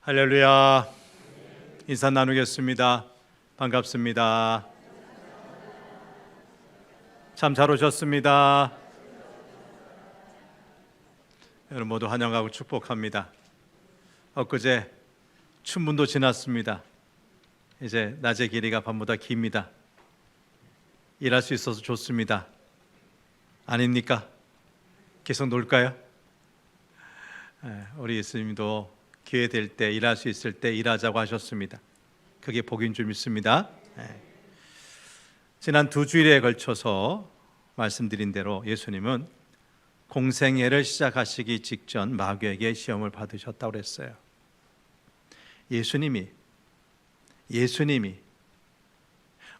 할렐루야. 인사 나누겠습니다. 반갑습니다. 참 잘 오셨습니다. 여러분 모두 환영하고 축복합니다. 엊그제 춘분도 지났습니다. 이제 낮의 길이가 밤보다 깁니다. 일할 수 있어서 좋습니다. 아닙니까? 계속 놀까요? 우리 예수님도 기회 될 때, 일할 수 있을 때 일하자고 하셨습니다. 그게 복인 줄 믿습니다. 지난 2주일에 걸쳐서 말씀드린 대로 예수님은 공생애를 시작하시기 직전 마귀에게 시험을 받으셨다고 그랬어요. 예수님이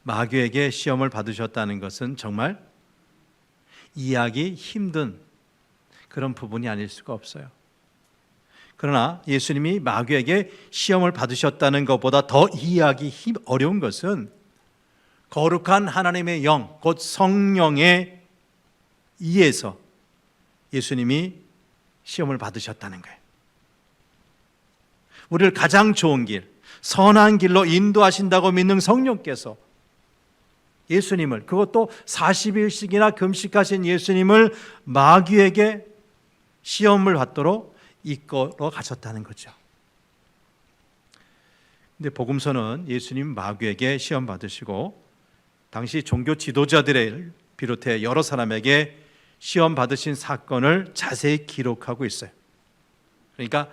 마귀에게 시험을 받으셨다는 것은 정말 이해하기 힘든 그런 부분이 아닐 수가 없어요. 그러나 예수님이 마귀에게 시험을 받으셨다는 것보다 더 이해하기 어려운 것은 거룩한 하나님의 영, 곧 성령에 의해서 예수님이 시험을 받으셨다는 거예요. 우리를 가장 좋은 길, 선한 길로 인도하신다고 믿는 성령께서 예수님을, 그것도 40일씩이나 금식하신 예수님을 마귀에게 시험을 받도록 이끌어 가셨다는 거죠. 근데 복음서는 예수님 마귀에게 시험 받으시고 당시 종교 지도자들을 비롯해 여러 사람에게 시험 받으신 사건을 자세히 기록하고 있어요. 그러니까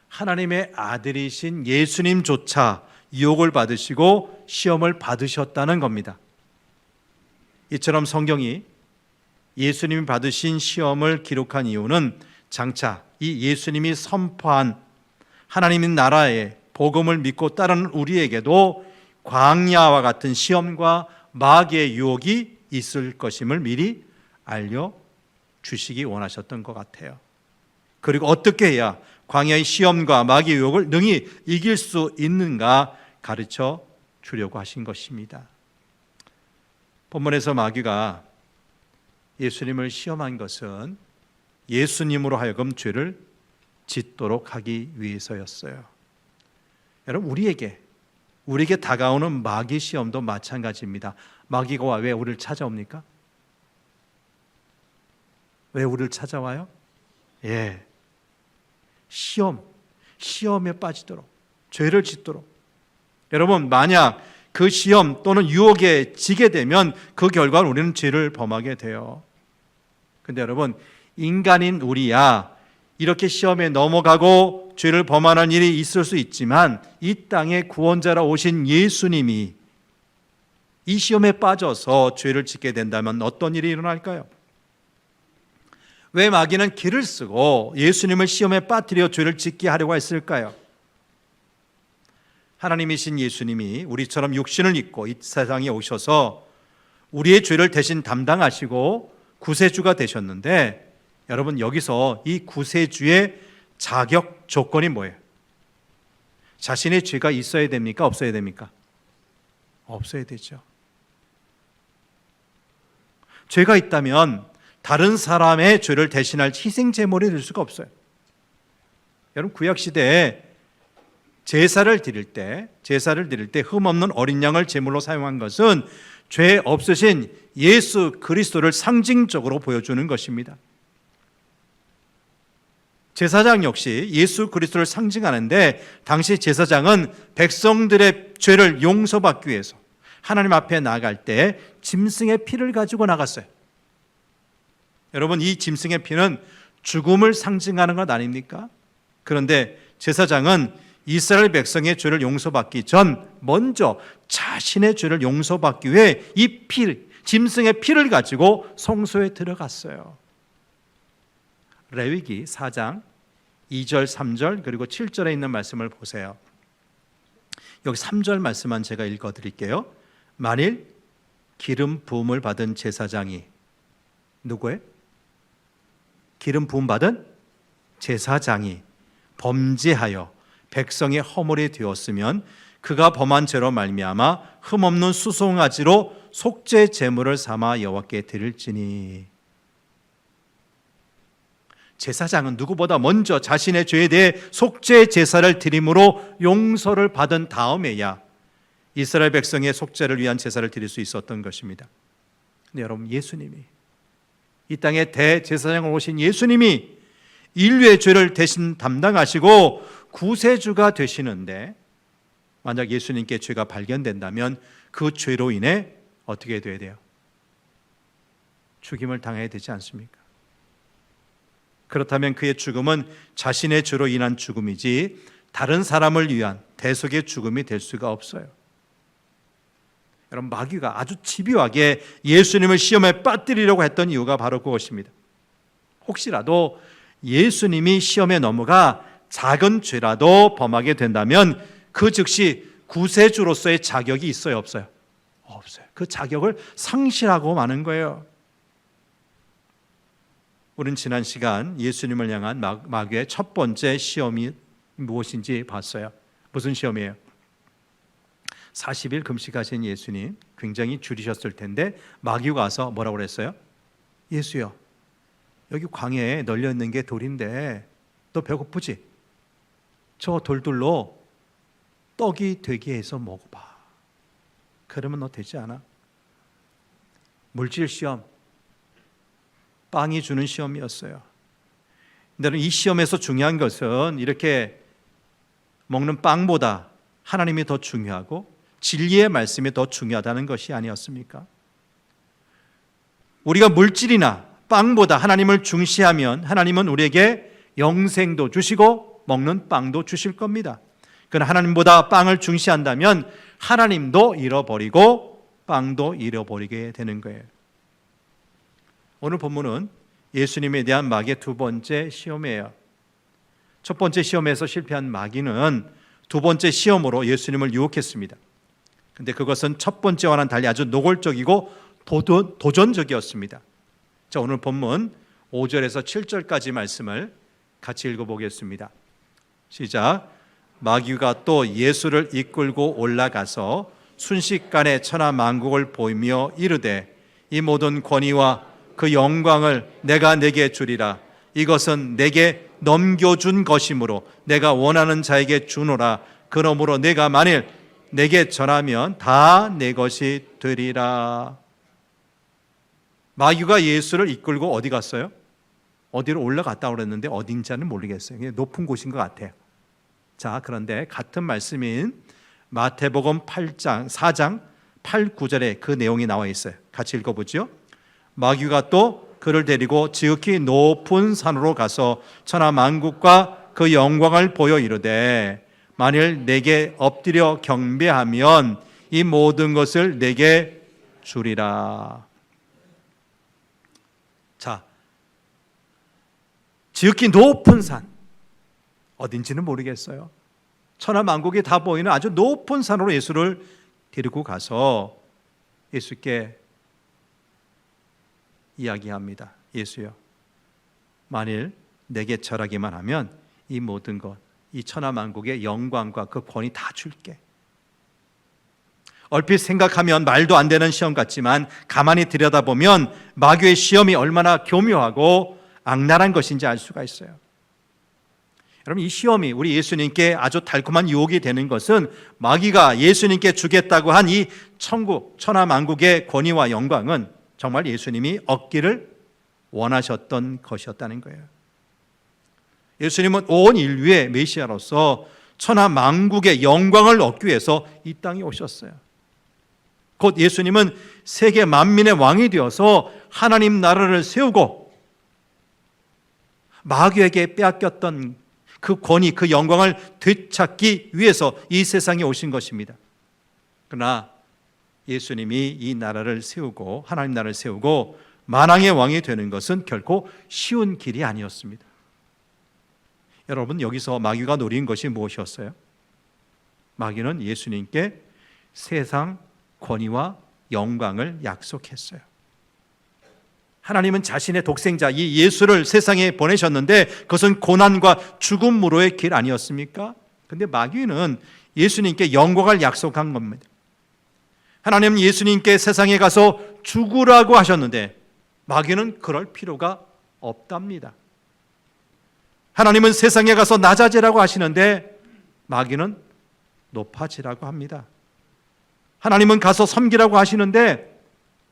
하나님의 아들이신 예수님조차 유혹을 받으시고 시험을 받으셨다는 겁니다. 이처럼 성경이 예수님이 받으신 시험을 기록한 이유는 장차 이 예수님이 선포한 하나님의 나라의 복음을 믿고 따르는 우리에게도 광야와 같은 시험과 마귀의 유혹이 있을 것임을 미리 알려주시기 원하셨던 것 같아요. 그리고 어떻게 해야 광야의 시험과 마귀의 유혹을 능히 이길 수 있는가 가르쳐 주려고 하신 것입니다. 본문에서 마귀가 예수님을 시험한 것은 예수님으로 하여금 죄를 짓도록 하기 위해서였어요. 여러분, 우리에게 다가오는 마귀 시험도 마찬가지입니다. 마귀가 왜 우리를 찾아옵니까? 왜 우리를 찾아와요? 시험에 빠지도록, 죄를 짓도록. 여러분, 만약 그 시험 또는 유혹에 지게 되면 그 결과는 우리는 죄를 범하게 돼요. 근데 여러분, 인간인 우리야 이렇게 시험에 넘어가고 죄를 범하는 일이 있을 수 있지만 이 땅에 구원자로 오신 예수님이 이 시험에 빠져서 죄를 짓게 된다면 어떤 일이 일어날까요? 왜 마귀는 길을 쓰고 예수님을 시험에 빠뜨려 죄를 짓게 하려고 했을까요? 하나님이신 예수님이 우리처럼 육신을 입고 이 세상에 오셔서 우리의 죄를 대신 담당하시고 구세주가 되셨는데, 여러분, 여기서 이 구세주의 자격 조건이 뭐예요? 자신의 죄가 있어야 됩니까? 없어야 됩니까? 없어야 되죠. 죄가 있다면 다른 사람의 죄를 대신할 희생 제물이 될 수가 없어요. 여러분, 구약 시대에 제사를 드릴 때 흠없는 어린 양을 제물로 사용한 것은 죄 없으신 예수 그리스도를 상징적으로 보여주는 것입니다. 제사장 역시 예수 그리스도를 상징하는데, 당시 제사장은 백성들의 죄를 용서받기 위해서 하나님 앞에 나아갈 때 짐승의 피를 가지고 나갔어요. 여러분, 이 짐승의 피는 죽음을 상징하는 것 아닙니까? 그런데 제사장은 이스라엘 백성의 죄를 용서받기 전 먼저 자신의 죄를 용서받기 위해 이 짐승의 피를 가지고 성소에 들어갔어요. 레위기 4장 2절, 3절 그리고 7절에 있는 말씀을 보세요. 여기 3절 말씀만 제가 읽어드릴게요. 만일 기름 부음을 받은 제사장이, 누구예요? 기름 부음 받은 제사장이 범죄하여 백성의 허물이 되었으면 그가 범한 죄로 말미암아 흠없는 수송아지로 속죄 제물을 삼아 여호와께 드릴지니. 제사장은 누구보다 먼저 자신의 죄에 대해 속죄 제사를 드림으로 용서를 받은 다음에야 이스라엘 백성의 속죄를 위한 제사를 드릴 수 있었던 것입니다. 근데 여러분, 예수님이, 이 땅에 대제사장으로 오신 예수님이 인류의 죄를 대신 담당하시고 구세주가 되시는데, 만약 예수님께 죄가 발견된다면 그 죄로 인해 어떻게 돼야 돼요? 죽임을 당해야 되지 않습니까? 그렇다면 그의 죽음은 자신의 죄로 인한 죽음이지 다른 사람을 위한 대속의 죽음이 될 수가 없어요. 여러분, 마귀가 아주 집요하게 예수님을 시험에 빠뜨리려고 했던 이유가 바로 그것입니다. 혹시라도 예수님이 시험에 넘어가 작은 죄라도 범하게 된다면 그 즉시 구세주로서의 자격이 있어요, 없어요? 없어요. 그 자격을 상실하고 마는 거예요. 우리는 지난 시간 예수님을 향한 마귀의 첫 번째 시험이 무엇인지 봤어요. 무슨 시험이에요? 40일 금식하신 예수님, 굉장히 줄이셨을 텐데 마귀가 와서 뭐라고 그랬어요? 예수요, 여기 광야에 널려있는 게 돌인데 너 배고프지? 저 돌들로 떡이 되게 해서 먹어봐. 그러면 너 되지 않아? 물질 시험, 빵이 주는 시험이었어요. 근데 이 시험에서 중요한 것은 이렇게 먹는 빵보다 하나님이 더 중요하고 진리의 말씀이 더 중요하다는 것이 아니었습니까? 우리가 물질이나 빵보다 하나님을 중시하면 하나님은 우리에게 영생도 주시고 먹는 빵도 주실 겁니다. 그러나 하나님보다 빵을 중시한다면 하나님도 잃어버리고 빵도 잃어버리게 되는 거예요. 오늘 본문은 예수님에 대한 마귀의 두 번째 시험이에요. 첫 번째 시험에서 실패한 마귀는 두 번째 시험으로 예수님을 유혹했습니다. 근데 그것은 첫 번째와는 달리 아주 노골적이고 도전적이었습니다. 자, 오늘 본문 5절에서 7절까지 말씀을 같이 읽어보겠습니다. 시작. 마귀가 또 예수를 이끌고 올라가서 순식간에 천하만국을 보이며 이르되 이 모든 권위와 그 영광을 내가 내게 주리라. 이것은 내게 넘겨준 것이므로 내가 원하는 자에게 주노라. 그러므로 내가 만일 내게 전하면 다 내 것이 되리라. 마귀가 예수를 이끌고 어디 갔어요? 어디로 올라갔다고 그랬는데 어딘지는 모르겠어요. 높은 곳인 것 같아요. 자, 그런데 같은 말씀인 마태복음 4장 8, 9절에 그 내용이 나와 있어요. 같이 읽어보죠. 마귀가 또 그를 데리고 지극히 높은 산으로 가서 천하만국과 그 영광을 보여 이르되 만일 내게 엎드려 경배하면 이 모든 것을 내게 주리라. 자, 지극히 높은 산, 어딘지는 모르겠어요. 천하만국이 다 보이는 아주 높은 산으로 예수를 데리고 가서 예수께 이야기합니다. 예수여, 만일 내게 절하기만 하면 이 모든 것, 이 천하만국의 영광과 그 권위 다 줄게. 얼핏 생각하면 말도 안 되는 시험 같지만 가만히 들여다보면 마귀의 시험이 얼마나 교묘하고 악랄한 것인지 알 수가 있어요. 여러분, 이 시험이 우리 예수님께 아주 달콤한 유혹이 되는 것은 마귀가 예수님께 주겠다고 한 이 천국, 천하만국의 권위와 영광은 정말 예수님이 얻기를 원하셨던 것이었다는 거예요. 예수님은 온 인류의 메시아로서 천하만국의 영광을 얻기 위해서 이 땅에 오셨어요. 곧 예수님은 세계 만민의 왕이 되어서 하나님 나라를 세우고 마귀에게 빼앗겼던 그 권위, 그 영광을 되찾기 위해서 이 세상에 오신 것입니다. 그러나 예수님이 이 나라를 세우고 하나님 나라를 세우고 만왕의 왕이 되는 것은 결코 쉬운 길이 아니었습니다. 여러분, 여기서 마귀가 노린 것이 무엇이었어요? 마귀는 예수님께 세상 권위와 영광을 약속했어요. 하나님은 자신의 독생자 이 예수를 세상에 보내셨는데 그것은 고난과 죽음으로의 길 아니었습니까? 그런데 마귀는 예수님께 영광을 약속한 겁니다. 하나님은 예수님께 세상에 가서 죽으라고 하셨는데 마귀는 그럴 필요가 없답니다. 하나님은 세상에 가서 낮아지라고 하시는데 마귀는 높아지라고 합니다. 하나님은 가서 섬기라고 하시는데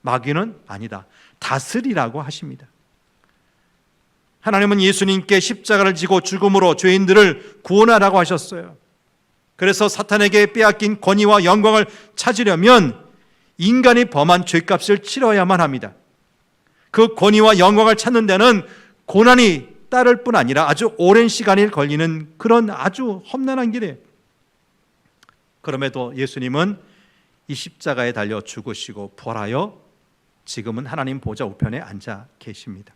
마귀는 아니다, 다스리라고 하십니다. 하나님은 예수님께 십자가를 지고 죽음으로 죄인들을 구원하라고 하셨어요. 그래서 사탄에게 빼앗긴 권위와 영광을 찾으려면 인간이 범한 죄값을 치러야만 합니다. 그 권위와 영광을 찾는 데는 고난이 따를 뿐 아니라 아주 오랜 시간이 걸리는 그런 아주 험난한 길이에요. 그럼에도 예수님은 이 십자가에 달려 죽으시고 부활하여 지금은 하나님 보좌 우편에 앉아 계십니다.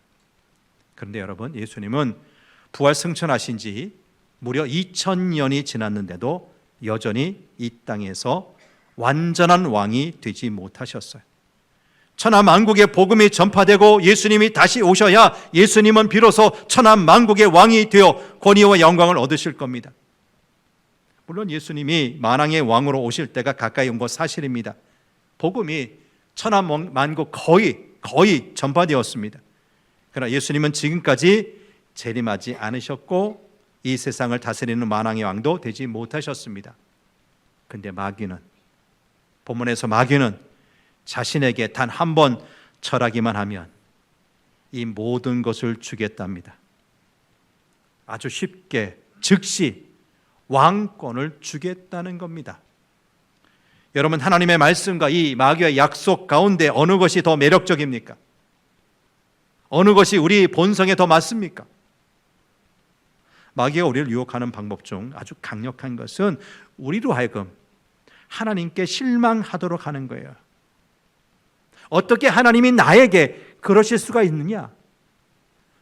그런데 여러분, 예수님은 부활 승천하신 지 무려 2000년이 지났는데도 여전히 이 땅에서 완전한 왕이 되지 못하셨어요. 천하만국의 복음이 전파되고 예수님이 다시 오셔야 예수님은 비로소 천하만국의 왕이 되어 권위와 영광을 얻으실 겁니다. 물론 예수님이 만왕의 왕으로 오실 때가 가까이 온 것 사실입니다. 복음이 천하만국 거의 전파되었습니다. 그러나 예수님은 지금까지 재림하지 않으셨고 이 세상을 다스리는 만왕의 왕도 되지 못하셨습니다. 그런데 마귀는, 본문에서 마귀는 자신에게 단 한 번 절하기만 하면 이 모든 것을 주겠답니다. 아주 쉽게 즉시 왕권을 주겠다는 겁니다. 여러분, 하나님의 말씀과 이 마귀의 약속 가운데 어느 것이 더 매력적입니까? 어느 것이 우리 본성에 더 맞습니까? 마귀가 우리를 유혹하는 방법 중 아주 강력한 것은 우리로 하여금 하나님께 실망하도록 하는 거예요. 어떻게 하나님이 나에게 그러실 수가 있느냐?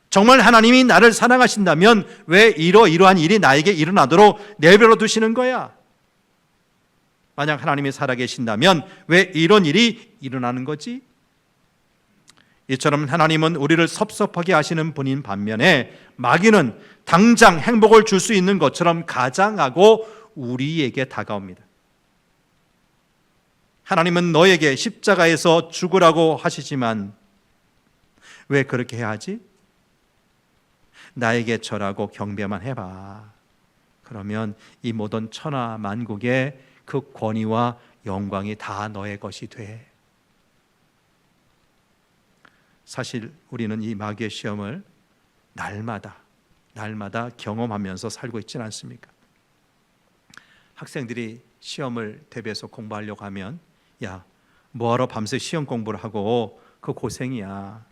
정말 하나님이 나를 사랑하신다면 왜 이러이러한 일이 나에게 일어나도록 내버려 두시는 거야? 만약 하나님이 살아계신다면 왜 이런 일이 일어나는 거지? 이처럼 하나님은 우리를 섭섭하게 하시는 분인 반면에 마귀는 당장 행복을 줄 수 있는 것처럼 가장하고 우리에게 다가옵니다. 하나님은 너에게 십자가에서 죽으라고 하시지만 왜 그렇게 해야 하지? 나에게 절하고 경배만 해봐. 그러면 이 모든 천하 만국의 그 권위와 영광이 다 너의 것이 돼. 사실 우리는 이 마귀의 시험을 날마다 경험하면서 살고 있지는 않습니까? 학생들이 시험을 대비해서 공부하려고 하면 야, 뭐하러 밤새 시험 공부를 하고 그 고생이야.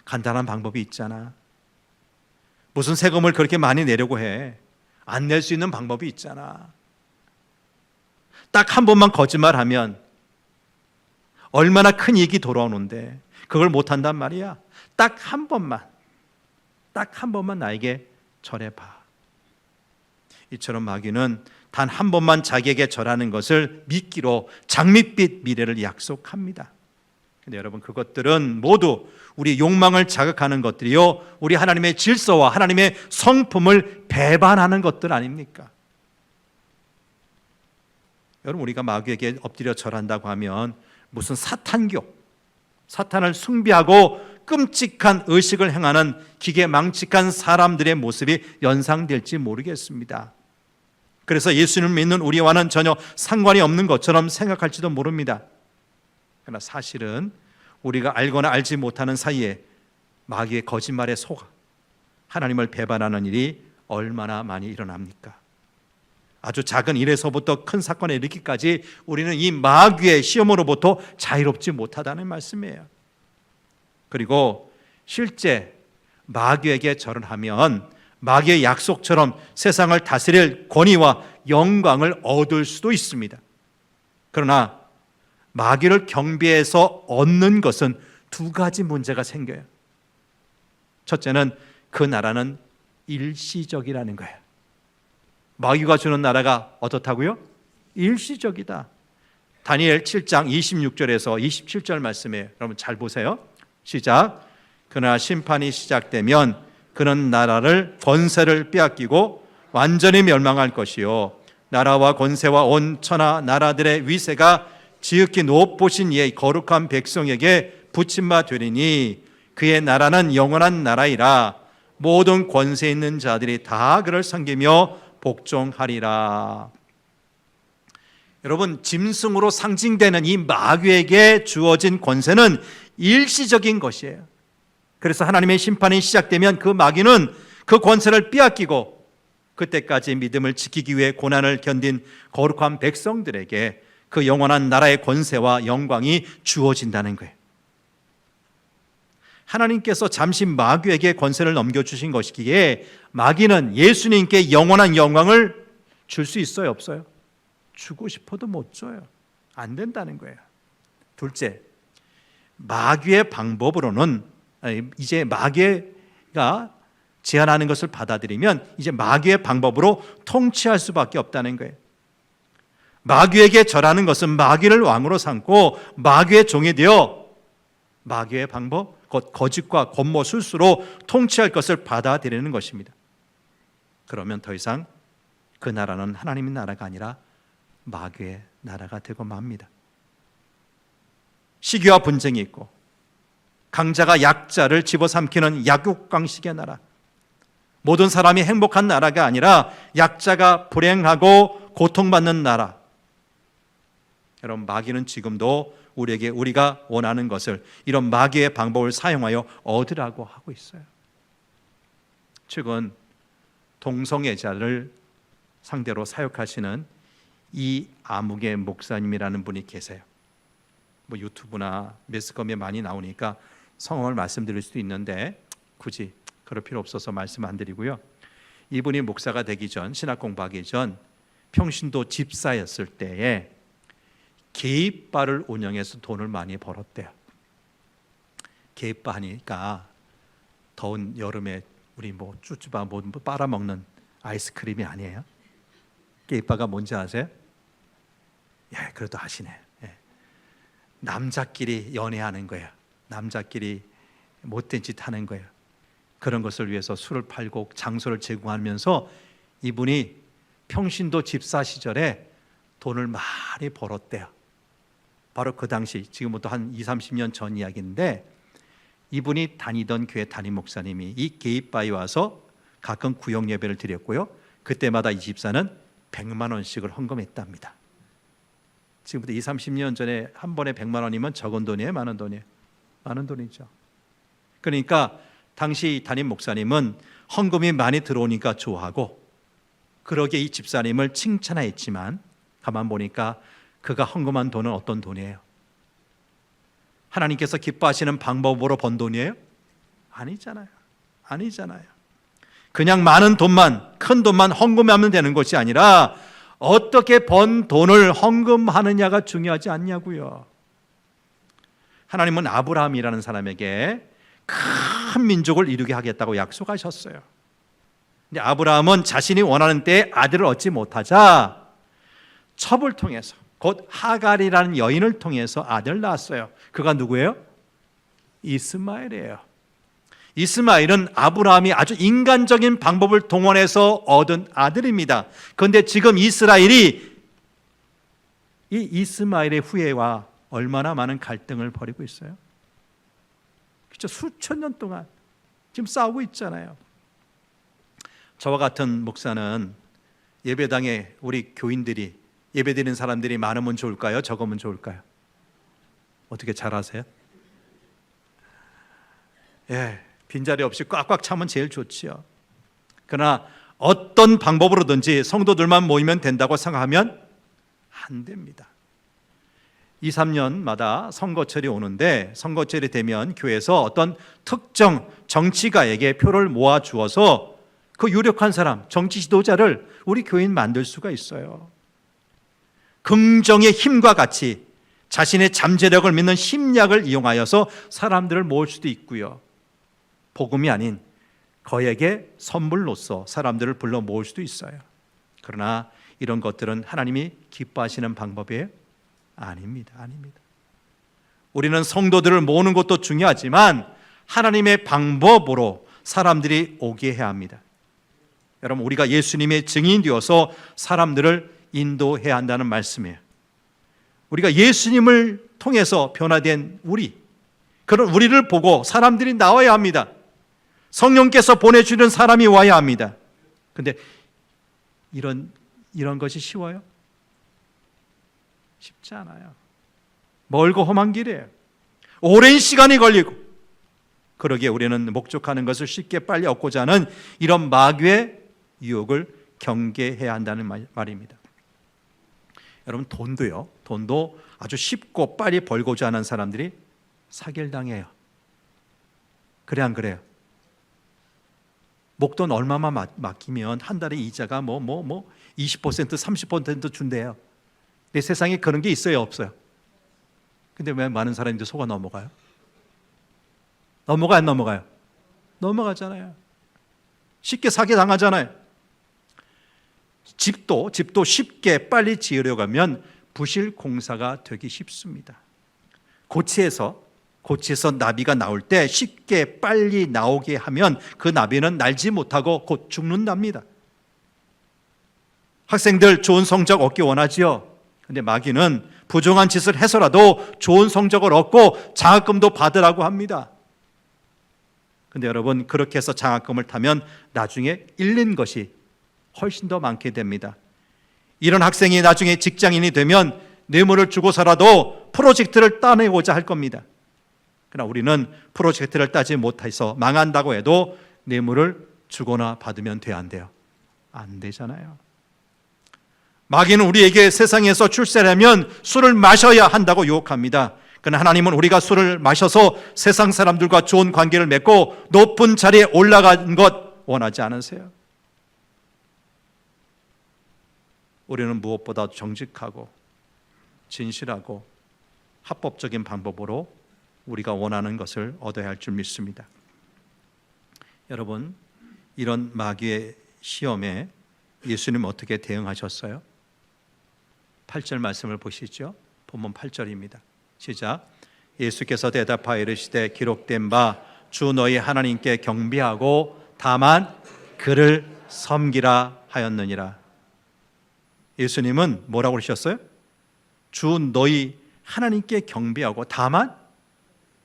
간단한 방법이 있잖아. 무슨 세금을 그렇게 많이 내려고 해. 안 낼 수 있는 방법이 있잖아. 딱 한 번만 거짓말하면 얼마나 큰 이익이 돌아오는데 그걸 못한단 말이야. 딱 한 번만 나에게 절해봐. 이처럼 마귀는 단 한 번만 자기에게 절하는 것을 미끼로 장밋빛 미래를 약속합니다. 근데 여러분, 그것들은 모두 우리 욕망을 자극하는 것들이요, 우리 하나님의 질서와 하나님의 성품을 배반하는 것들 아닙니까? 여러분, 우리가 마귀에게 엎드려 절한다고 하면 무슨 사탄교, 사탄을 숭배하고 끔찍한 의식을 행하는 기계망측한 사람들의 모습이 연상될지 모르겠습니다. 그래서 예수님을 믿는 우리와는 전혀 상관이 없는 것처럼 생각할지도 모릅니다. 그러나 사실은 우리가 알거나 알지 못하는 사이에 마귀의 거짓말에 속아 하나님을 배반하는 일이 얼마나 많이 일어납니까? 아주 작은 일에서부터 큰 사건에 이르기까지 우리는 이 마귀의 시험으로부터 자유롭지 못하다는 말씀이에요. 그리고 실제 마귀에게 절을 하면 마귀의 약속처럼 세상을 다스릴 권위와 영광을 얻을 수도 있습니다. 그러나 마귀를 경배해서 얻는 것은 두 가지 문제가 생겨요. 첫째는 그 나라는 일시적이라는 거예요. 마귀가 주는 나라가 어떻다고요? 일시적이다. 다니엘 7장 26절에서 27절 말씀이에요. 여러분 잘 보세요. 시작. 그러나 심판이 시작되면 그는 나라를 권세를 빼앗기고 완전히 멸망할 것이요 나라와 권세와 온 천하 나라들의 위세가 지극히 높으신 이의 거룩한 백성에게 붙임 바 되리니 그의 나라는 영원한 나라이라 모든 권세 있는 자들이 다 그를 섬기며 복종하리라. 여러분, 짐승으로 상징되는 이 마귀에게 주어진 권세는 일시적인 것이에요. 그래서 하나님의 심판이 시작되면 그 마귀는 그 권세를 빼앗기고 그때까지 믿음을 지키기 위해 고난을 견딘 거룩한 백성들에게 그 영원한 나라의 권세와 영광이 주어진다는 거예요. 하나님께서 잠시 마귀에게 권세를 넘겨주신 것이기에 마귀는 예수님께 영원한 영광을 줄 수 있어요, 없어요? 주고 싶어도 못 줘요. 안 된다는 거예요. 둘째, 마귀의 방법으로는 이제 마귀가 제안하는 것을 받아들이면 이제 마귀의 방법으로 통치할 수밖에 없다는 거예요. 마귀에게 절하는 것은 마귀를 왕으로 삼고 마귀의 종이 되어 마귀의 방법, 곧 거짓과 권모 술수로 통치할 것을 받아들이는 것입니다. 그러면 더 이상 그 나라는 하나님의 나라가 아니라 마귀의 나라가 되고 맙니다. 시기와 분쟁이 있고 강자가 약자를 집어삼키는 약육강식의 나라, 모든 사람이 행복한 나라가 아니라 약자가 불행하고 고통받는 나라. 여러분, 마귀는 지금도 우리에게 우리가 원하는 것을 이런 마귀의 방법을 사용하여 얻으라고 하고 있어요. 최근 동성애자를 상대로 사역하시는 이 아무개 목사님이라는 분이 계세요. 뭐 유튜브나 매스컴에 많이 나오니까 성함을 말씀드릴 수도 있는데 굳이 그럴 필요 없어서 말씀 안 드리고요. 이분이 목사가 되기 전, 신학 공부하기 전 평신도 집사였을 때에 게이바를 운영해서 돈을 많이 벌었대요. 게이바 하니까 더운 여름에 우리 뭐 쭈쭈바 뭐 빨아먹는 아이스크림이 아니에요. 게이바가 뭔지 아세요? 예, 그래도 아시네. 예. 남자끼리 연애하는 거예요. 남자끼리 못된 짓 하는 거예요. 그런 것을 위해서 술을 팔고 장소를 제공하면서 이분이 평신도 집사 시절에 돈을 많이 벌었대요. 바로 그 당시, 지금부터 한 20, 30년 전 이야기인데 이분이 다니던 교회 담임 목사님이 이 게이바에 와서 가끔 구역 예배를 드렸고요. 그때마다 이 집사는 100만 원씩을 헌금했답니다. 지금부터 20, 30년 전에 한 번에 100만 원이면 적은 돈이에요? 많은 돈이에요? 많은 돈이죠. 그러니까 당시 담임 목사님은 헌금이 많이 들어오니까 좋아하고 그러기에 이 집사님을 칭찬했지만 가만 보니까 그가 헌금한 돈은 어떤 돈이에요? 하나님께서 기뻐하시는 방법으로 번 돈이에요? 아니잖아요. 아니잖아요. 그냥 많은 돈만, 큰 돈만 헌금하면 되는 것이 아니라 어떻게 번 돈을 헌금하느냐가 중요하지 않냐고요. 하나님은 아브라함이라는 사람에게 큰 민족을 이루게 하겠다고 약속하셨어요. 근데 아브라함은 자신이 원하는 때에 아들을 얻지 못하자 첩을 통해서, 곧 하갈이라는 여인을 통해서 아들을 낳았어요. 그가 누구예요? 이스마엘이에요. 이스마엘은 아브라함이 아주 인간적인 방법을 동원해서 얻은 아들입니다. 그런데 지금 이스라엘이 이 이스마엘의 후예와 얼마나 많은 갈등을 벌이고 있어요? 그렇죠? 수천 년 동안 지금 싸우고 있잖아요. 저와 같은 목사는 예배당에 우리 교인들이, 예배드리는 사람들이 많으면 좋을까요? 적으면 좋을까요? 어떻게 잘 아세요? 예, 빈자리 없이 꽉꽉 차면 제일 좋지요. 그러나 어떤 방법으로든지 성도들만 모이면 된다고 생각하면 안 됩니다. 2, 3년마다 선거철이 오는데 선거철이 되면 교회에서 어떤 특정 정치가에게 표를 모아 주어서 그 유력한 사람, 정치 지도자를 우리 교인 만들 수가 있어요. 긍정의 힘과 같이 자신의 잠재력을 믿는 심리학을 이용하여서 사람들을 모을 수도 있고요. 복음이 아닌 거액의 선물로서 사람들을 불러 모을 수도 있어요. 그러나 이런 것들은 하나님이 기뻐하시는 방법이에요? 아닙니다. 아닙니다. 우리는 성도들을 모으는 것도 중요하지만 하나님의 방법으로 사람들이 오게 해야 합니다. 여러분, 우리가 예수님의 증인이 되어서 사람들을 인도해야 한다는 말씀이에요. 우리가 예수님을 통해서 변화된 우리, 그런 우리를 보고 사람들이 나와야 합니다. 성령께서 보내주는 사람이 와야 합니다. 근데 이런 것이 쉬워요? 쉽지 않아요. 멀고 험한 길이에요. 오랜 시간이 걸리고, 그러기에 우리는 목적하는 것을 쉽게 빨리 얻고자 하는 이런 마귀의 유혹을 경계해야 한다는 말입니다. 여러분, 돈도 아주 쉽고 빨리 벌고자 하는 사람들이 사기를 당해요. 그래 안 그래요? 목돈 얼마만 맡기면 한 달에 이자가 20% 30% 준대요. 내 세상에 그런 게 있어요, 없어요? 근데 왜 많은 사람들이 속아 넘어가요? 넘어가요, 안 넘어가요? 넘어가잖아요. 쉽게 사기 당하잖아요. 집도 쉽게 빨리 지으려고 하면 부실 공사가 되기 쉽습니다. 고치에서 나비가 나올 때 쉽게 빨리 나오게 하면 그 나비는 날지 못하고 곧 죽는답니다. 학생들 좋은 성적 얻기 원하지요. 근데 마귀는 부정한 짓을 해서라도 좋은 성적을 얻고 장학금도 받으라고 합니다. 근데 여러분, 그렇게 해서 장학금을 타면 나중에 잃는 것이 훨씬 더 많게 됩니다. 이런 학생이 나중에 직장인이 되면 뇌물을 주고서라도 프로젝트를 따내고자 할 겁니다. 그러나 우리는 프로젝트를 따지 못해서 망한다고 해도 뇌물을 주거나 받으면 돼야 안 돼요? 안 되잖아요. 마귀는 우리에게 세상에서 출세하려면 술을 마셔야 한다고 유혹합니다. 그러나 하나님은 우리가 술을 마셔서 세상 사람들과 좋은 관계를 맺고 높은 자리에 올라간 것 원하지 않으세요? 우리는 무엇보다 정직하고 진실하고 합법적인 방법으로 우리가 원하는 것을 얻어야 할 줄 믿습니다. 여러분, 이런 마귀의 시험에 예수님 어떻게 대응하셨어요? 8절 말씀을 보시죠. 본문 8절입니다. 시작. 예수께서 대답하여 이르시되 기록된 바 주 너희 하나님께 경배하고 다만 그를 섬기라 하였느니라. 예수님은 뭐라고 그러셨어요? 주 너희 하나님께 경배하고 다만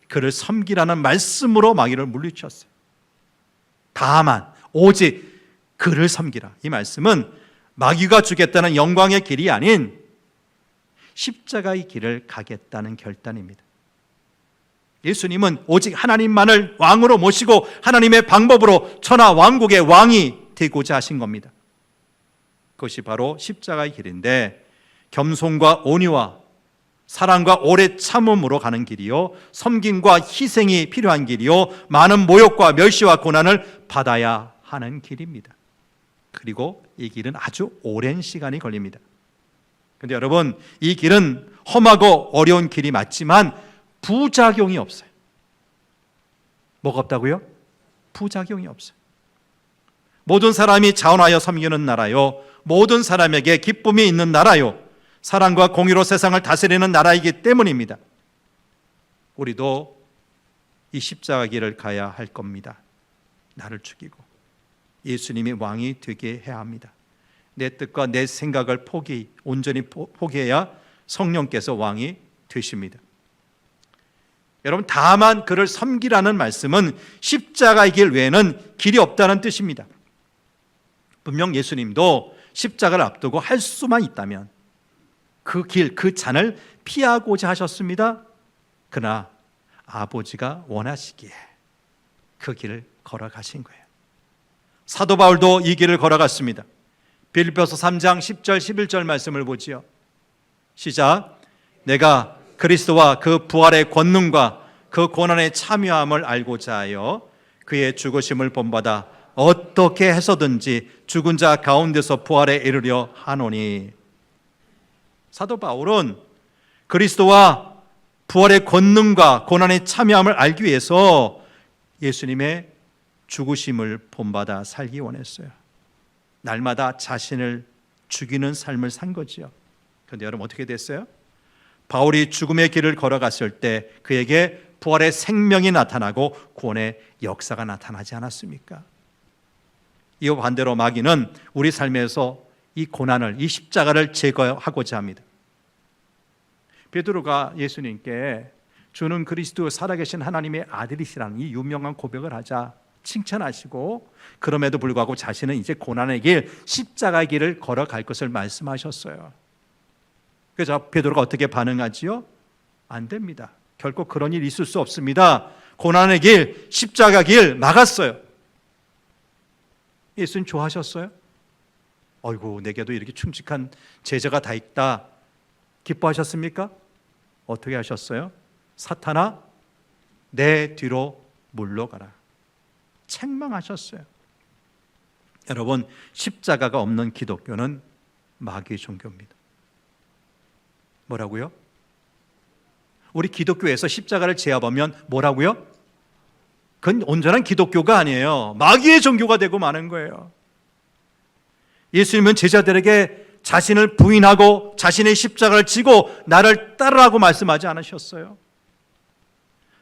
그를 섬기라는 말씀으로 마귀를 물리쳤어요. 다만, 오직 그를 섬기라. 이 말씀은 마귀가 주겠다는 영광의 길이 아닌 십자가의 길을 가겠다는 결단입니다. 예수님은 오직 하나님만을 왕으로 모시고 하나님의 방법으로 천하 왕국의 왕이 되고자 하신 겁니다. 그것이 바로 십자가의 길인데, 겸손과 온유와 사랑과 오래 참음으로 가는 길이요, 섬김과 희생이 필요한 길이요, 많은 모욕과 멸시와 고난을 받아야 하는 길입니다. 그리고 이 길은 아주 오랜 시간이 걸립니다. 그런데 여러분, 이 길은 험하고 어려운 길이 맞지만 부작용이 없어요. 뭐가 없다고요? 부작용이 없어요. 모든 사람이 자원하여 섬기는 나라요, 모든 사람에게 기쁨이 있는 나라요, 사랑과 공의로 세상을 다스리는 나라이기 때문입니다. 우리도 이 십자가 길을 가야 할 겁니다. 나를 죽이고 예수님이 왕이 되게 해야 합니다. 내 뜻과 내 생각을 온전히 포기해야 성령께서 왕이 되십니다. 여러분, 다만 그를 섬기라는 말씀은 십자가의 길 외에는 길이 없다는 뜻입니다. 분명 예수님도 십자가를 앞두고 할 수만 있다면 그 길, 그 잔을 피하고자 하셨습니다. 그러나 아버지가 원하시기에 그 길을 걸어가신 거예요. 사도 바울도 이 길을 걸어갔습니다. 빌립보서 3장 10절 11절 말씀을 보지요. 시작. 내가 그리스도와 그 부활의 권능과 그 고난의 참여함을 알고자 하여 그의 죽으심을 본받아 어떻게 해서든지 죽은 자 가운데서 부활에 이르려 하노니. 사도 바울은 그리스도와 부활의 권능과 고난의 참여함을 알기 위해서 예수님의 죽으심을 본받아 살기 원했어요. 날마다 자신을 죽이는 삶을 산 거지요. 그런데 여러분, 어떻게 됐어요? 바울이 죽음의 길을 걸어갔을 때 그에게 부활의 생명이 나타나고 구원의 역사가 나타나지 않았습니까? 이와 반대로 마귀는 우리 삶에서 이 고난을, 이 십자가를 제거하고자 합니다. 베드로가 예수님께 주는 그리스도 살아계신 하나님의 아들이시라는 이 유명한 고백을 하자 칭찬하시고 그럼에도 불구하고 자신은 이제 고난의 길, 십자가의 길을 걸어갈 것을 말씀하셨어요. 그래서 베드로가 어떻게 반응하지요? 안 됩니다. 결코 그런 일이 있을 수 없습니다. 고난의 길, 십자가 길 막았어요. 예수님 좋아하셨어요? 어이구, 내게도 이렇게 충직한 제자가 다 있다. 기뻐하셨습니까? 어떻게 하셨어요? 사탄아, 내 뒤로 물러가라. 책망하셨어요. 여러분, 십자가가 없는 기독교는 마귀의 종교입니다. 뭐라고요? 우리 기독교에서 십자가를 제압하면 뭐라고요? 그건 온전한 기독교가 아니에요. 마귀의 종교가 되고 마는 거예요. 예수님은 제자들에게 자신을 부인하고 자신의 십자가를 지고 나를 따르라고 말씀하지 않으셨어요.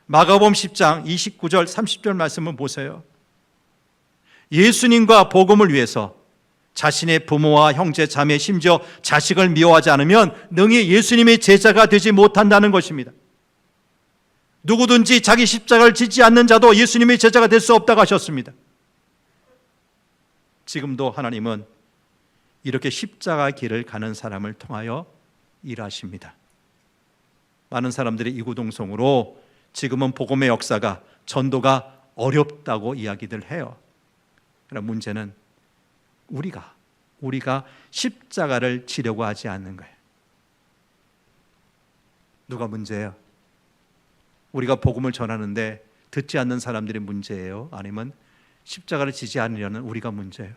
마가복음 10장 29절 30절 말씀을 보세요. 예수님과 복음을 위해서 자신의 부모와 형제, 자매, 심지어 자식을 미워하지 않으면 능히 예수님의 제자가 되지 못한다는 것입니다. 누구든지 자기 십자가를 지지 않는 자도 예수님의 제자가 될 수 없다고 하셨습니다. 지금도 하나님은 이렇게 십자가 길을 가는 사람을 통하여 일하십니다. 많은 사람들이 이구동성으로 지금은 복음의 역사가, 전도가 어렵다고 이야기들 해요. 그러나 문제는 우리가 십자가를 지려고 하지 않는 거예요. 누가 문제예요? 우리가 복음을 전하는데 듣지 않는 사람들이 문제예요? 아니면 십자가를 지지 않으려는 우리가 문제예요?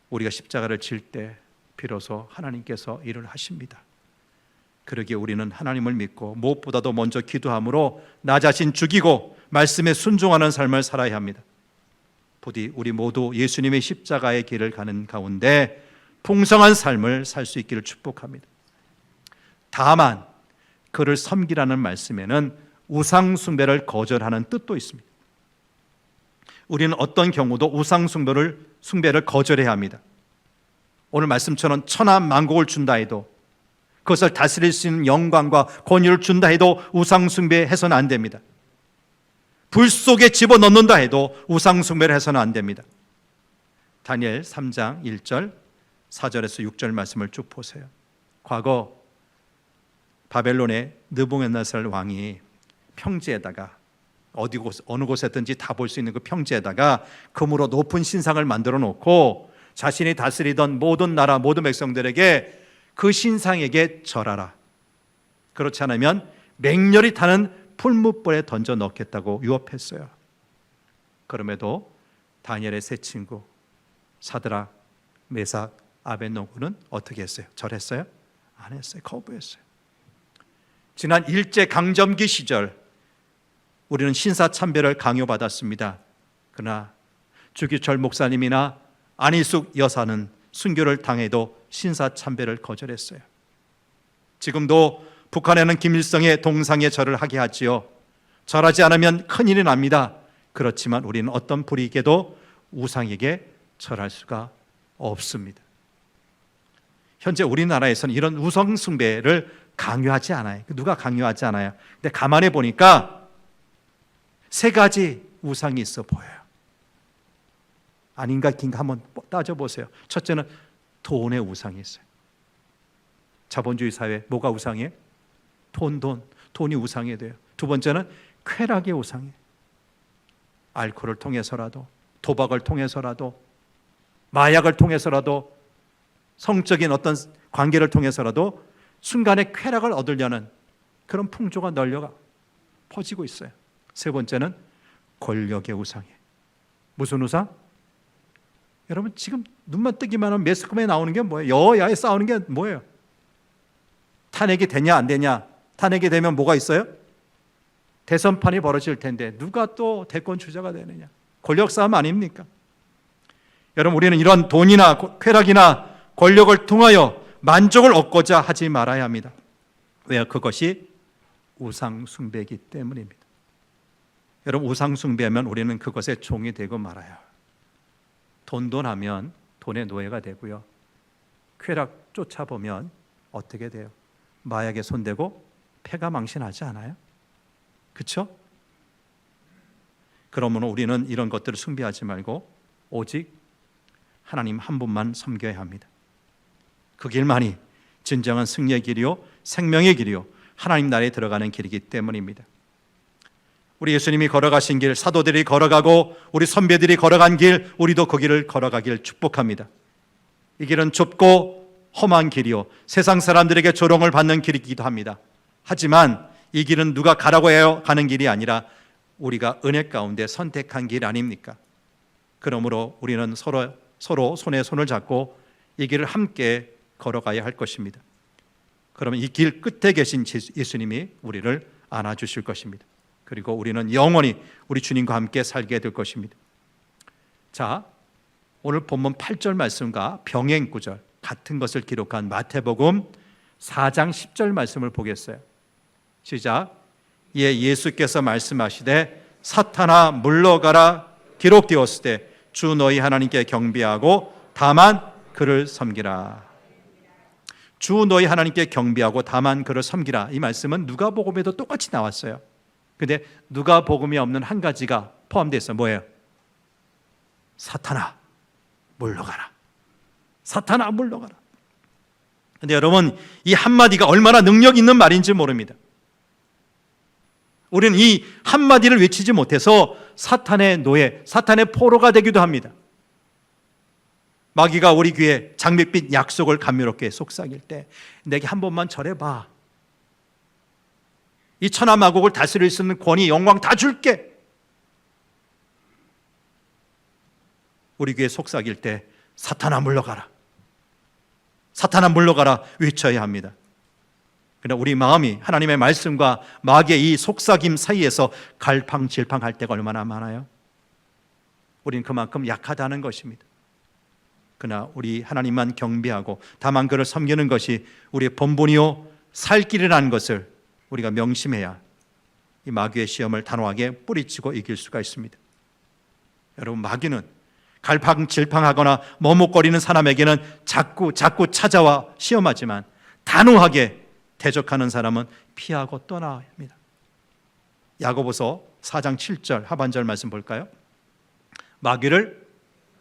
우리가 십자가를 질 때 비로소 하나님께서 일을 하십니다. 그러기에 우리는 하나님을 믿고 무엇보다도 먼저 기도함으로 나 자신 죽이고 말씀에 순종하는 삶을 살아야 합니다. 부디 우리 모두 예수님의 십자가의 길을 가는 가운데 풍성한 삶을 살 수 있기를 축복합니다. 다만 그를 섬기라는 말씀에는 우상 숭배를 거절하는 뜻도 있습니다. 우리는 어떤 경우도 우상 숭배를 거절해야 합니다. 오늘 말씀처럼 천하 만국을 준다 해도, 그것을 다스릴 수 있는 영광과 권위를 준다 해도 우상 숭배해서는 안 됩니다. 불 속에 집어넣는다 해도 우상 숭배를 해서는 안 됩니다. 다니엘 3장 1절 4절에서 6절 말씀을 쭉 보세요. 과거 바벨론의 느부갓네살 왕이 평지에다가 어느 곳에든지 다 볼 수 있는 그 평지에다가 금으로 높은 신상을 만들어 놓고 자신이 다스리던 모든 나라 모든 백성들에게 그 신상에게 절하라. 그렇지 않으면 맹렬히 타는 풀무불에 던져 넣겠다고 유업했어요. 그럼에도 다니엘의 세 친구 사드락, 메삭, 아벳노고는 어떻게 했어요? 절했어요? 안 했어요. 거부했어요. 지난 일제 강점기 시절 우리는 신사참배를 강요받았습니다. 그러나 주기철 목사님이나 안희숙 여사는 순교를 당해도 신사참배를 거절했어요. 지금도 북한에는 김일성의 동상에 절을 하게 하지요. 절하지 않으면 큰일이 납니다. 그렇지만 우리는 어떤 불이익에도 우상에게 절할 수가 없습니다. 현재 우리나라에서는 이런 우상 숭배를 강요하지 않아요. 누가 강요하지 않아요. 근데 가만히 보니까 세 가지 우상이 있어 보여요. 아닌가 긴가 한번 따져보세요. 첫째는 돈의 우상이 있어요. 자본주의 사회 뭐가 우상이에요? 돈이 우상이 돼요. 두 번째는 쾌락의 우상이에요. 알코올을 통해서라도, 도박을 통해서라도, 마약을 통해서라도, 성적인 어떤 관계를 통해서라도 순간의 쾌락을 얻으려는 그런 풍조가 널려가 퍼지고 있어요. 세 번째는 권력의 우상이에요. 무슨 우상? 여러분 지금 눈만 뜨기만 하면 매스컴에 나오는 게 뭐예요? 여야에 싸우는 게 뭐예요? 탄핵이 되냐 안 되냐? 탄핵이 되면 뭐가 있어요? 대선판이 벌어질 텐데 누가 또 대권 주자가 되느냐? 권력 싸움 아닙니까? 여러분 우리는 이런 돈이나 쾌락이나 권력을 통하여 만족을 얻고자 하지 말아야 합니다. 왜요? 그것이 우상 숭배이기 때문입니다. 여러분 우상 숭배하면 우리는 그것의 종이 되고 말아요. 돈하면 돈의 노예가 되고요. 쾌락 쫓아보면 어떻게 돼요? 마약에 손대고 폐가 망신하지 않아요? 그렇죠? 그러므로 우리는 이런 것들을 숭배하지 말고 오직 하나님 한 분만 섬겨야 합니다. 그 길만이 진정한 승리의 길이요 생명의 길이요 하나님 나라에 들어가는 길이기 때문입니다. 우리 예수님이 걸어가신 길, 사도들이 걸어가고 우리 선배들이 걸어간 길, 우리도 그 길을 걸어가길 축복합니다. 이 길은 좁고 험한 길이요 세상 사람들에게 조롱을 받는 길이기도 합니다. 하지만 이 길은 누가 가라고 해요 가는 길이 아니라 우리가 은혜 가운데 선택한 길 아닙니까? 그러므로 우리는 서로 손에 손을 잡고 이 길을 함께 걸어가야 할 것입니다. 그러면 이 길 끝에 계신 예수님이 우리를 안아주실 것입니다. 그리고 우리는 영원히 우리 주님과 함께 살게 될 것입니다. 자, 오늘 본문 8절 말씀과 병행 구절 같은 것을 기록한 마태복음 4장 10절 말씀을 보겠어요. 시작. 예, 예수께서 말씀하시되 사탄아 물러가라 기록되었을 때 주 너희 하나님께 경배하고 다만 그를 섬기라. 주 너희 하나님께 경배하고 다만 그를 섬기라. 이 말씀은 누가복음에도 똑같이 나왔어요. 근데 누가복음이 없는 한 가지가 포함되어 있어요. 뭐예요? 사탄아 물러가라. 사탄아 물러가라. 근데 여러분 이 한마디가 얼마나 능력 있는 말인지 모릅니다. 우리는 이 한마디를 외치지 못해서 사탄의 노예, 사탄의 포로가 되기도 합니다. 마귀가 우리 귀에 장밋빛 약속을 감미롭게 속삭일 때 내게 한 번만 절해봐. 이 천하마국을 다스릴 수 있는 권위, 영광 다 줄게. 우리 귀에 속삭일 때 사탄아 물러가라. 사탄아 물러가라 외쳐야 합니다. 그러나 우리 마음이 하나님의 말씀과 마귀의 이 속삭임 사이에서 갈팡질팡할 때가 얼마나 많아요. 우리는 그만큼 약하다는 것입니다. 그러나 우리 하나님만 경배하고 다만 그를 섬기는 것이 우리의 본분이요 살 길이라는 것을 우리가 명심해야 이 마귀의 시험을 단호하게 뿌리치고 이길 수가 있습니다. 여러분 마귀는 갈팡질팡하거나 머뭇거리는 사람에게는 자꾸 찾아와 시험하지만 단호하게 대적하는 사람은 피하고 떠나야 합니다. 야고보서 4장 7절 하반절 말씀 볼까요? 마귀를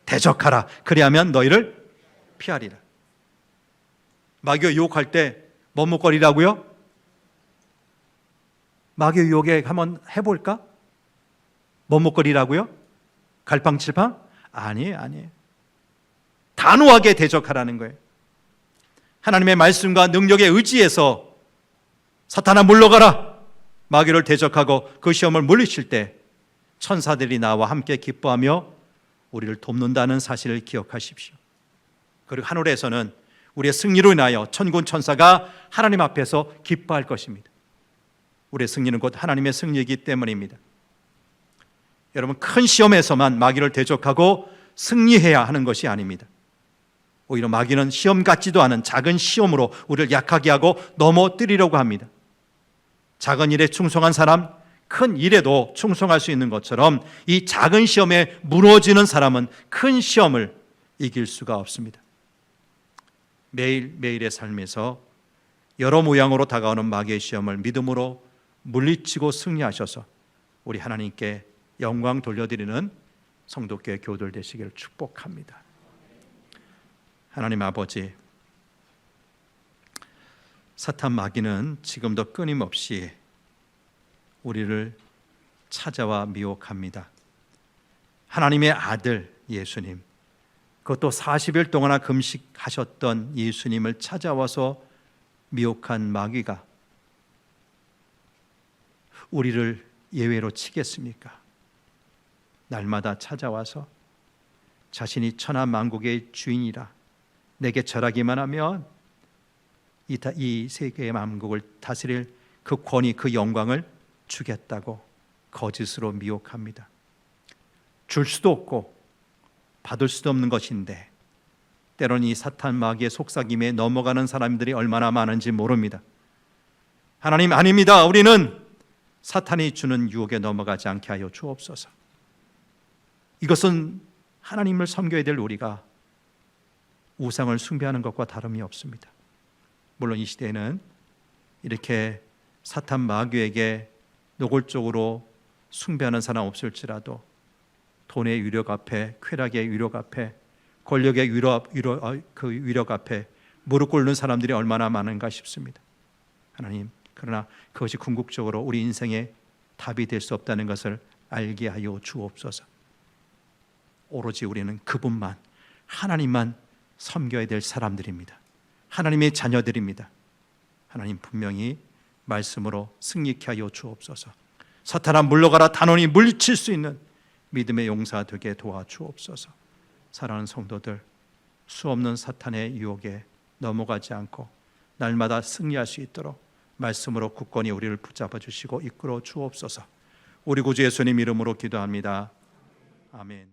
대적하라. 그리하면 너희를 피하리라. 마귀가 유혹할 때 머뭇거리라고요? 마귀 유혹에 한번 해볼까? 머뭇거리라고요? 갈팡질팡? 아니에요. 단호하게 대적하라는 거예요. 하나님의 말씀과 능력에 의지해서 사탄아 물러가라. 마귀를 대적하고 그 시험을 물리칠 때 천사들이 나와 함께 기뻐하며 우리를 돕는다는 사실을 기억하십시오. 그리고 하늘에서는 우리의 승리로 인하여 천군 천사가 하나님 앞에서 기뻐할 것입니다. 우리의 승리는 곧 하나님의 승리이기 때문입니다. 여러분 큰 시험에서만 마귀를 대적하고 승리해야 하는 것이 아닙니다. 오히려 마귀는 시험 같지도 않은 작은 시험으로 우리를 약하게 하고 넘어뜨리려고 합니다. 작은 일에 충성한 사람, 큰 일에도 충성할 수 있는 것처럼 이 작은 시험에 무너지는 사람은 큰 시험을 이길 수가 없습니다. 매일매일의 삶에서 여러 모양으로 다가오는 마귀의 시험을 믿음으로 물리치고 승리하셔서 우리 하나님께 영광 돌려드리는 성도교회 교우들 되시기를 축복합니다. 하나님 아버지, 사탄 마귀는 지금도 끊임없이 우리를 찾아와 미혹합니다. 하나님의 아들 예수님, 그것도 40일 동안나 금식하셨던 예수님을 찾아와서 미혹한 마귀가 우리를 예외로 치겠습니까? 날마다 찾아와서 자신이 천하만국의 주인이라 내게 절하기만 하면 이 세계의 만국을 다스릴 그 권위, 그 영광을 주겠다고 거짓으로 미혹합니다. 줄 수도 없고 받을 수도 없는 것인데 때로는 이 사탄 마귀의 속삭임에 넘어가는 사람들이 얼마나 많은지 모릅니다. 하나님 아닙니다. 우리는 사탄이 주는 유혹에 넘어가지 않게 하여 주옵소서. 이것은 하나님을 섬겨야 될 우리가 우상을 숭배하는 것과 다름이 없습니다. 물론 이 시대에는 이렇게 사탄 마귀에게 노골적으로 숭배하는 사람 없을지라도 돈의 위력 앞에, 쾌락의 위력 앞에, 권력의 그 위력 앞에 무릎 꿇는 사람들이 얼마나 많은가 싶습니다. 하나님, 그러나 그것이 궁극적으로 우리 인생의 답이 될 수 없다는 것을 알게 하여 주옵소서. 오로지 우리는 그분만, 하나님만 섬겨야 될 사람들입니다. 하나님의 자녀들입니다. 하나님 분명히 말씀으로 승리케 하여 주옵소서. 사탄아 물러가라 단언히 물리칠 수 있는 믿음의 용사 되게 도와주옵소서. 사랑하는 성도들, 수없는 사탄의 유혹에 넘어가지 않고 날마다 승리할 수 있도록 말씀으로 굳건히 우리를 붙잡아 주시고 이끌어 주옵소서. 우리 구주 예수님 이름으로 기도합니다. 아멘.